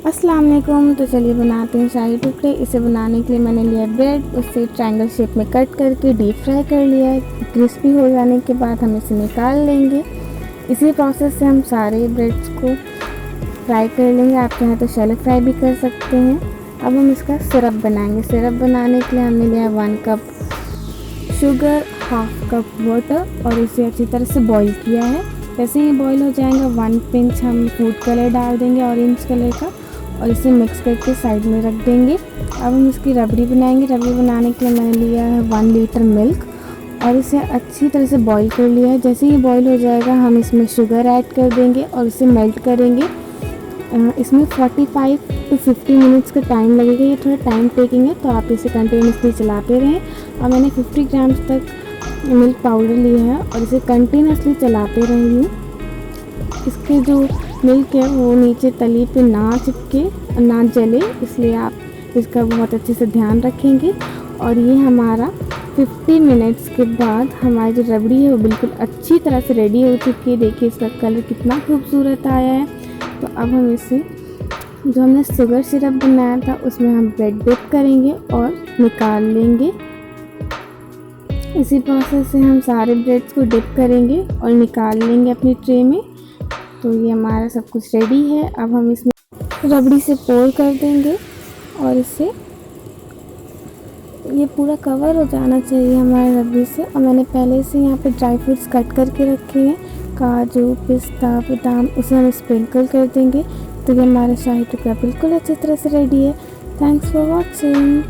अस्सलाम वालेकुम। तो चलिए बनाते हैं शाही टुकड़े। इसे बनाने के लिए मैंने लिया ब्रेड, उसे ट्रायंगल शेप में कट करके डीप फ्राई कर लिया है। क्रिस्पी हो जाने के बाद हम इसे निकाल लेंगे। इसी प्रोसेस से हम सारे ब्रेड्स को फ्राई कर लेंगे। आप चाहें तो शैलो फ्राई भी कर सकते हैं। अब हम इसका सिरप बनाएंगे। सिरप बनाने के लिए हमने लिया 1 कप शुगर, 1/2 कप वाटर और इसे अच्छी तरह से बॉईल किया है। जैसे ही बॉईल हो जाएगा 1 पिंच हम फूड कलर डाल देंगे, ऑरेंज कलर का, और इसे मिक्स करके साइड में रख देंगे। अब हम इसकी रबड़ी बनाएंगे। रबड़ी बनाने के लिए मैंने लिया है 1 लीटर मिल्क और इसे अच्छी तरह से बॉईल कर लिया है। जैसे ही बॉईल हो जाएगा हम इसमें शुगर ऐड कर देंगे और इसे मेल्ट करेंगे। इसमें 45 to 50 मिनट्स का टाइम लगेगा। ये थोड़ा टाइम टेकिंग है, तो आप इसे कंटिन्यूसली चलाते रहें। और मैंने 50 ग्राम्स तक मिल्क पाउडर लिया है और इसे कंटिन्यूसली चलाते रहेंगे। इसके जो मिल्क है वो नीचे तली पे ना चिपके, ना जले, इसलिए आप इसका बहुत अच्छे से ध्यान रखेंगे। और ये हमारा 50 मिनट्स के बाद हमारी जो रबड़ी है वो बिल्कुल अच्छी तरह से रेडी हो चुकी है। देखिए इसका कलर कितना खूबसूरत आया है। तो अब हम इसे, जो हमने शुगर सिरप बनाया था, उसमें हम ब्रेड डिप करेंगे और निकाल लेंगे। इसी प्रोसेस से हम सारे ब्रेड्स को डिप करेंगे और निकाल लेंगे अपनी ट्रे में। तो ये हमारा सब कुछ रेडी है। अब हम इसमें रबड़ी से पोर कर देंगे और इसे, ये पूरा कवर हो जाना चाहिए हमारे रबड़ी से। और मैंने पहले से यहाँ पे ड्राई फ्रूट्स कट करके रखे हैं, काजू, पिस्ता, बादाम, उसे हम स्प्रिंकल कर देंगे। तो ये हमारा शाही टुकड़ा बिल्कुल अच्छी तरह से रेडी है। Thanks for watching.